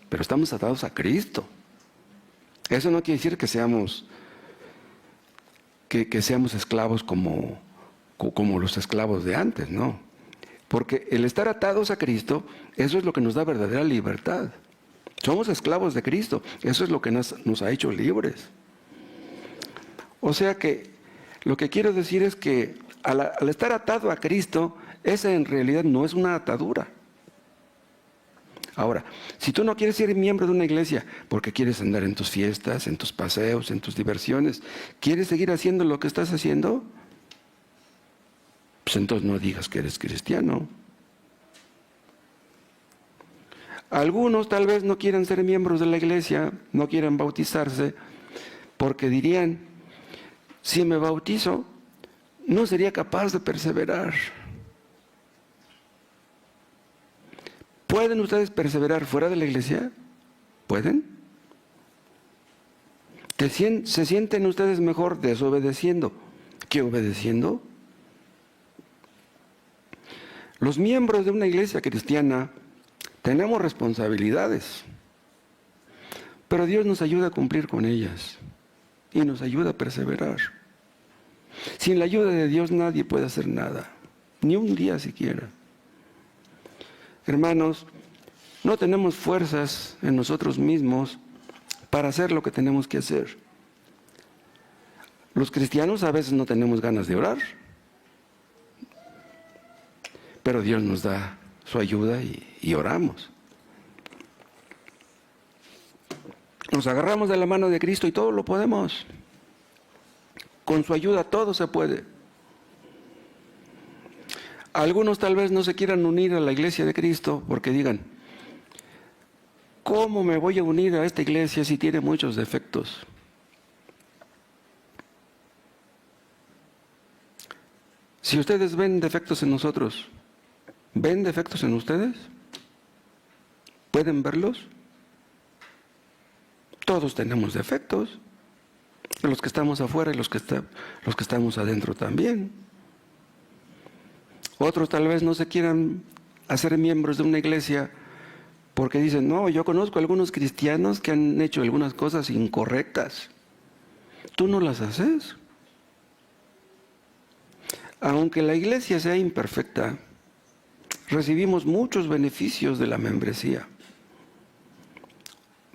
pero estamos atados a Cristo. Eso no quiere decir que seamos esclavos como los esclavos de antes, no. Porque el estar atados a Cristo, eso es lo que nos da verdadera libertad. Somos esclavos de Cristo, eso es lo que nos ha hecho libres. O sea que lo que quiero decir es que al estar atado a Cristo, esa en realidad no es una atadura. Ahora, si tú no quieres ser miembro de una iglesia porque quieres andar en tus fiestas, en tus paseos, en tus diversiones, ¿quieres seguir haciendo lo que estás haciendo? Pues entonces no digas que eres cristiano. Algunos tal vez no quieran ser miembros de la iglesia, no quieran bautizarse, porque dirían, si me bautizo, no sería capaz de perseverar. ¿Pueden ustedes perseverar fuera de la iglesia? ¿Pueden? ¿Se sienten ustedes mejor desobedeciendo que obedeciendo? Los miembros de una iglesia cristiana tenemos responsabilidades, pero Dios nos ayuda a cumplir con ellas y nos ayuda a perseverar. Sin la ayuda de Dios nadie puede hacer nada, ni un día siquiera. Hermanos, no tenemos fuerzas en nosotros mismos para hacer lo que tenemos que hacer. Los cristianos a veces no tenemos ganas de orar, pero Dios nos da su ayuda y oramos. Nos agarramos de la mano de Cristo y todo lo podemos. Con su ayuda todo se puede. Algunos tal vez no se quieran unir a la iglesia de Cristo porque digan, ¿cómo me voy a unir a esta iglesia si tiene muchos defectos? Si ustedes ven defectos en nosotros, ¿ven defectos en ustedes? ¿Pueden verlos? Todos tenemos defectos, los que estamos afuera y los que estamos adentro también. Otros tal vez no se quieran hacer miembros de una iglesia porque dicen, no, yo conozco a algunos cristianos que han hecho algunas cosas incorrectas. ¿Tú no las haces? Aunque la iglesia sea imperfecta, recibimos muchos beneficios de la membresía.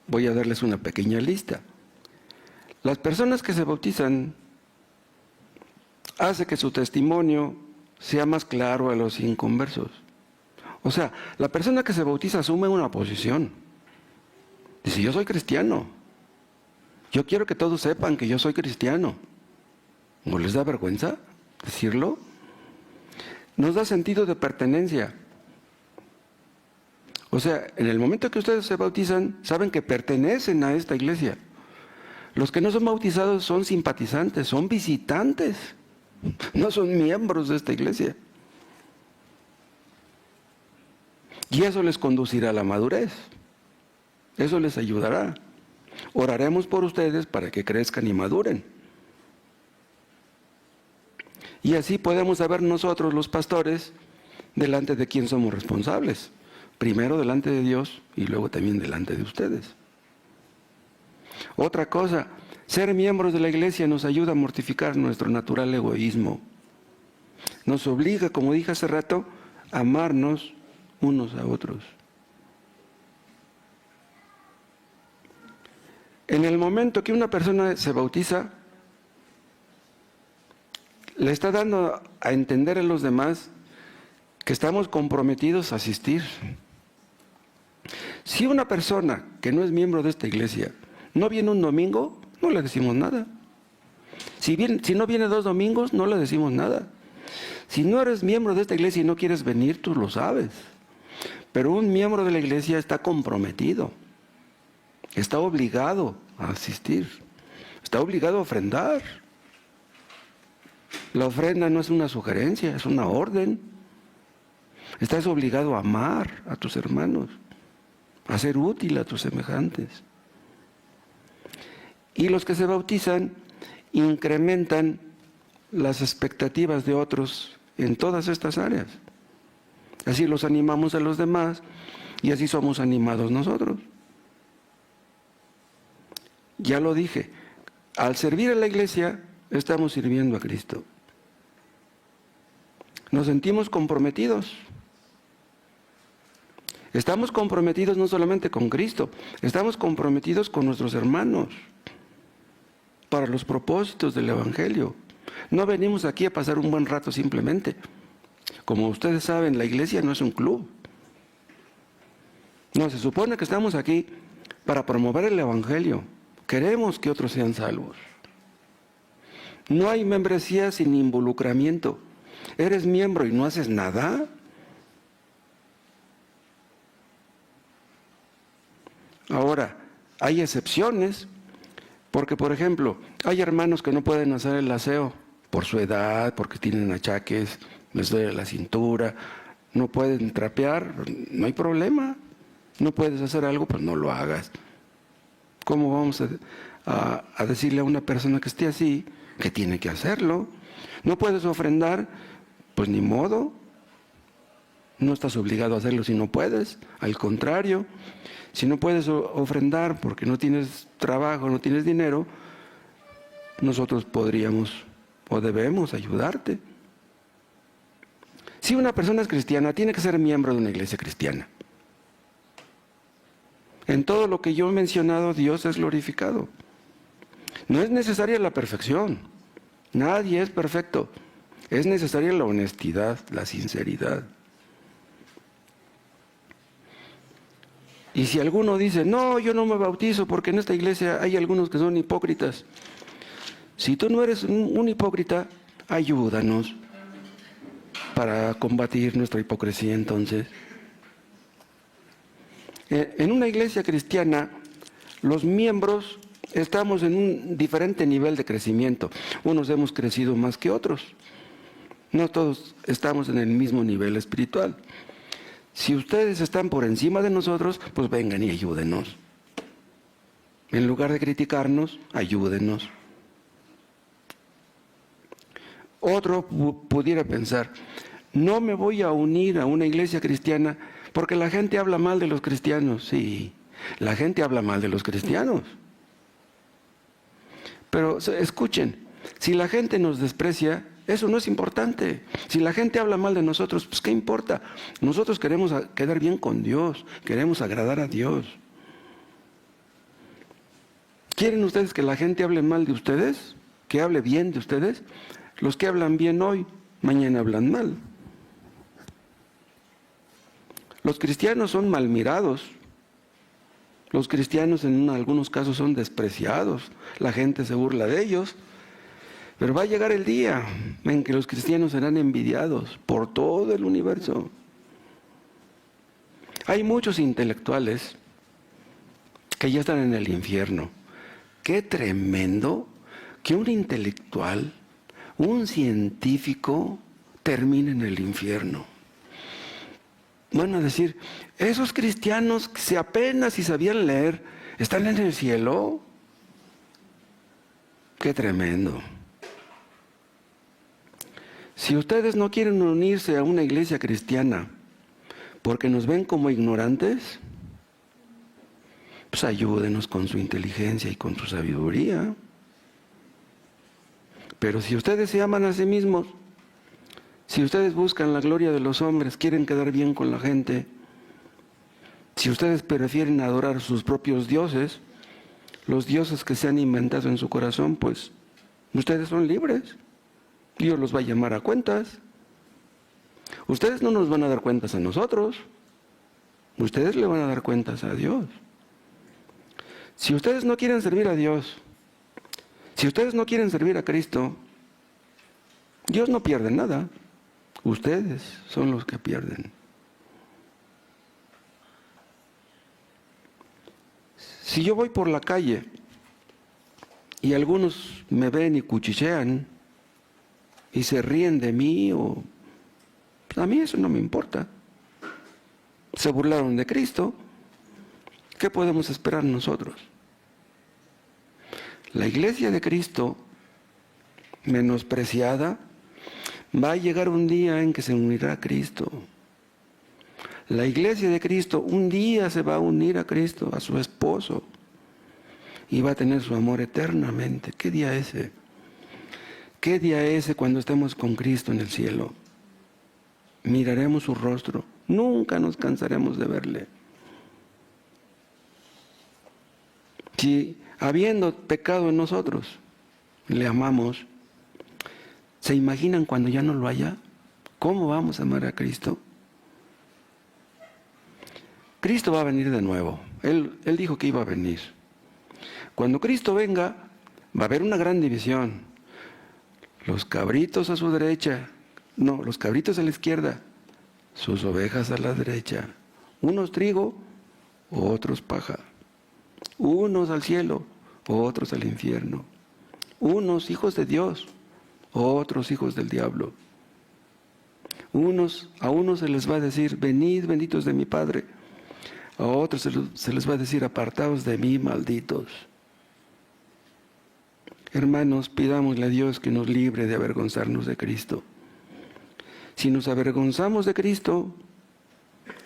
Voy a darles una pequeña lista. Las personas que se bautizan hace que su testimonio sea más claro a los inconversos. O sea, la persona que se bautiza asume una posición. Dice, yo soy cristiano. Yo quiero que todos sepan que yo soy cristiano. ¿No les da vergüenza decirlo? Nos da sentido de pertenencia. O sea, en el momento que ustedes se bautizan, saben que pertenecen a esta iglesia. Los que no son bautizados son simpatizantes, son visitantes. No son miembros de esta iglesia. Y eso les conducirá a la madurez. Eso les ayudará. Oraremos por ustedes para que crezcan y maduren. Y así podemos saber nosotros, los pastores, delante de quién somos responsables. Primero delante de Dios y luego también delante de ustedes. Otra cosa, Ser miembros de la iglesia nos ayuda a mortificar nuestro natural egoísmo. Nos obliga, como dije hace rato, a amarnos unos a otros. En el momento que una persona se bautiza, le está dando a entender a los demás que estamos comprometidos a asistir. Si una persona que no es miembro de esta iglesia no viene un domingo, no le decimos nada. Si no viene 2 domingos, no le decimos nada. Si no eres miembro de esta iglesia y no quieres venir, tú lo sabes. Pero un miembro de la iglesia está comprometido, está obligado a asistir, está obligado a ofrendar. La ofrenda no es una sugerencia, es una orden. Estás obligado a amar a tus hermanos, a ser útil a tus semejantes. Y los que se bautizan incrementan las expectativas de otros en todas estas áreas. Así los animamos a los demás y así somos animados nosotros. Ya lo dije, al servir a la iglesia estamos sirviendo a Cristo. Nos sentimos comprometidos. Estamos comprometidos no solamente con Cristo, estamos comprometidos con nuestros hermanos para los propósitos del Evangelio. No venimos aquí a pasar un buen rato simplemente. Como ustedes saben, la iglesia no es un club. No, se supone que estamos aquí para promover el Evangelio. Queremos que otros sean salvos. No hay membresía sin involucramiento. ¿Eres miembro y no haces nada? Ahora, hay excepciones, porque por ejemplo, hay hermanos que no pueden hacer el aseo por su edad, porque tienen achaques, les duele la cintura, no pueden trapear, no hay problema. No puedes hacer algo, pues no lo hagas. ¿Cómo vamos a decirle a una persona que esté así que tiene que hacerlo? No puedes ofrendar, pues ni modo. No estás obligado a hacerlo si no puedes. Al contrario, si no puedes ofrendar porque no tienes trabajo, no tienes dinero, nosotros podríamos o debemos ayudarte. Si una persona es cristiana, tiene que ser miembro de una iglesia cristiana. En todo lo que yo he mencionado, Dios es glorificado. No es necesaria la perfección. Nadie es perfecto. Es necesaria la honestidad, la sinceridad. Y si alguno dice, no, yo no me bautizo porque en esta iglesia hay algunos que son hipócritas. Si tú no eres un hipócrita, ayúdanos para combatir nuestra hipocresía entonces. En una iglesia cristiana, los miembros estamos en un diferente nivel de crecimiento. Unos hemos crecido más que otros. No todos estamos en el mismo nivel espiritual. Si ustedes están por encima de nosotros, pues vengan y ayúdenos. En lugar de criticarnos, ayúdenos. Otro pudiera pensar, no me voy a unir a una iglesia cristiana porque la gente habla mal de los cristianos. Sí, la gente habla mal de los cristianos. Pero escuchen, si la gente nos desprecia, eso no es importante. Si la gente habla mal de nosotros, pues ¿qué importa? Nosotros queremos quedar bien con Dios, queremos agradar a Dios. ¿Quieren ustedes que la gente hable mal de ustedes? ¿Que hable bien de ustedes? Los que hablan bien hoy, mañana hablan mal. Los cristianos son mal mirados. Los cristianos en algunos casos son despreciados. La gente se burla de ellos. Pero va a llegar el día en que los cristianos serán envidiados por todo el universo. Hay muchos intelectuales que ya están en el infierno. Qué tremendo que un intelectual, un científico, termine en el infierno. Van a decir, esos cristianos que apenas si sabían leer, ¿están en el cielo? Qué tremendo. Si ustedes no quieren unirse a una iglesia cristiana porque nos ven como ignorantes, pues ayúdenos con su inteligencia y con su sabiduría. Pero si ustedes se aman a sí mismos, si ustedes buscan la gloria de los hombres, quieren quedar bien con la gente, si ustedes prefieren adorar sus propios dioses, los dioses que se han inventado en su corazón, pues ustedes son libres. Dios los va a llamar a cuentas. Ustedes no nos van a dar cuentas a nosotros. Ustedes le van a dar cuentas a Dios. Si ustedes no quieren servir a Dios, si ustedes no quieren servir a Cristo, Dios no pierde nada. Ustedes son los que pierden. Si yo voy por la calle y algunos me ven y cuchichean y se ríen de mí, pues a mí eso no me importa. Se burlaron de Cristo. ¿Qué podemos esperar nosotros? La iglesia de Cristo, menospreciada, va a llegar un día en que se unirá a Cristo. La iglesia de Cristo un día se va a unir a Cristo, a su esposo, y va a tener su amor eternamente. ¿Qué día ese? ¿Qué día ese cuando estemos con Cristo en el cielo? Miraremos su rostro, nunca nos cansaremos de verle. Si habiendo pecado en nosotros, le amamos, ¿se imaginan cuando ya no lo haya? ¿Cómo vamos a amar a Cristo? Cristo va a venir de nuevo. Él dijo que iba a venir. Cuando Cristo venga, va a haber una gran división. Los cabritos a su derecha, no, los cabritos a la izquierda, sus ovejas a la derecha. Unos trigo, otros paja. Unos al cielo, otros al infierno. Unos hijos de Dios, otros hijos del diablo. A unos se les va a decir, venid benditos de mi Padre. A otros se les va a decir, apartaos de mí, malditos. Hermanos, pidámosle a Dios que nos libre de avergonzarnos de Cristo. Si nos avergonzamos de Cristo,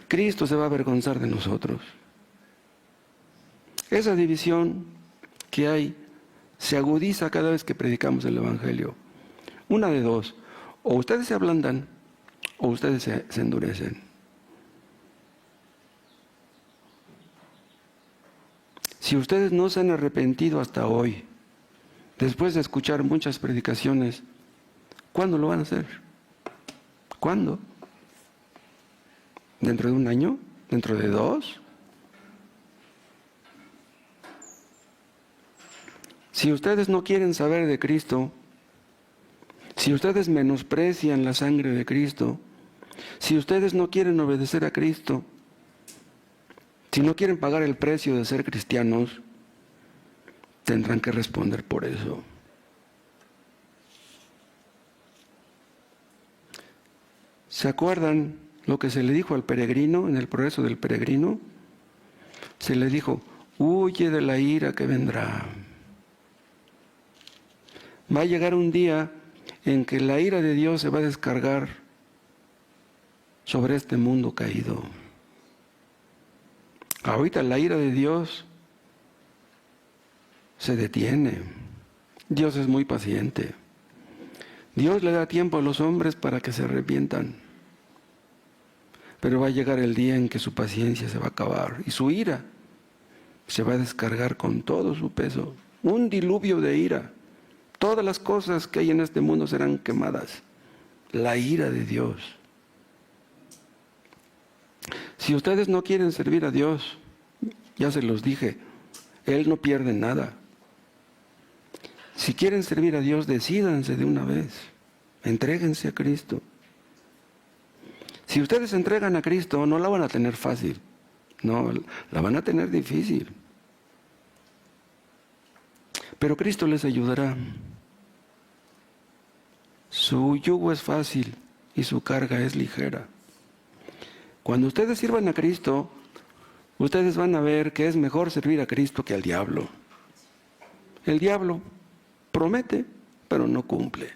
Cristo se va a avergonzar de nosotros. Esa división que hay se agudiza cada vez que predicamos el Evangelio. Una de dos, o ustedes se ablandan o ustedes se endurecen. Si ustedes no se han arrepentido hasta hoy, después de escuchar muchas predicaciones, ¿cuándo lo van a hacer? ¿Cuándo? ¿Dentro de un año? ¿Dentro de 2? Si ustedes no quieren saber de Cristo, si ustedes menosprecian la sangre de Cristo, si ustedes no quieren obedecer a Cristo, si no quieren pagar el precio de ser cristianos, tendrán que responder por eso. ¿Se acuerdan lo que se le dijo al peregrino en el progreso del peregrino? Se le dijo, huye de la ira que vendrá. Va a llegar un día en que la ira de Dios se va a descargar sobre este mundo caído. Ahorita la ira de Dios se detiene. Dios es muy paciente. Dios le da tiempo a los hombres para que se arrepientan. Pero va a llegar el día en que su paciencia se va a acabar y su ira se va a descargar con todo su peso. Un diluvio de ira. Todas las cosas que hay en este mundo serán quemadas. La ira de Dios. Si ustedes no quieren servir a Dios, ya se los dije, Él no pierde nada. Si quieren servir a Dios, decídanse de una vez. Entréguense a Cristo. Si ustedes se entregan a Cristo, no la van a tener fácil. No, la van a tener difícil. Pero Cristo les ayudará. Su yugo es fácil y su carga es ligera. Cuando ustedes sirvan a Cristo, ustedes van a ver que es mejor servir a Cristo que al diablo. El diablo promete, pero no cumple.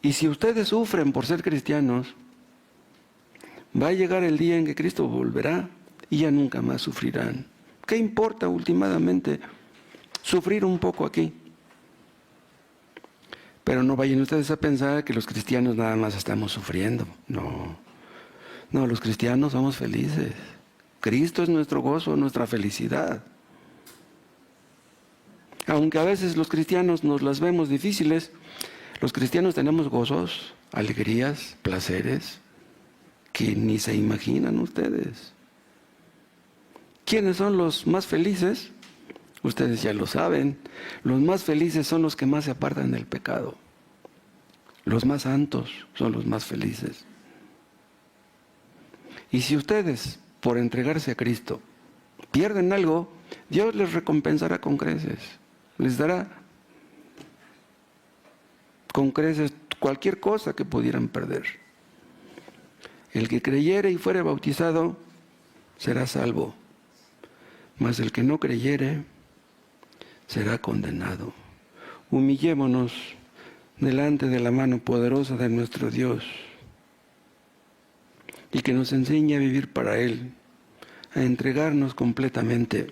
Y si ustedes sufren por ser cristianos, va a llegar el día en que Cristo volverá y ya nunca más sufrirán. ¿Qué importa últimamente sufrir un poco aquí? Pero no vayan ustedes a pensar que los cristianos nada más estamos sufriendo. No, no, los cristianos somos felices. Cristo es nuestro gozo, nuestra felicidad. Aunque a veces los cristianos nos las vemos difíciles, los cristianos tenemos gozos, alegrías, placeres, que ni se imaginan ustedes. ¿Quiénes son los más felices? Ustedes ya lo saben. Los más felices son los que más se apartan del pecado. Los más santos son los más felices. Y si ustedes, por entregarse a Cristo, pierden algo, Dios les recompensará con creces. Les dará con creces cualquier cosa que pudieran perder. El que creyere y fuere bautizado será salvo, mas el que no creyere será condenado. Humillémonos delante de la mano poderosa de nuestro Dios y que nos enseñe a vivir para Él, a entregarnos completamente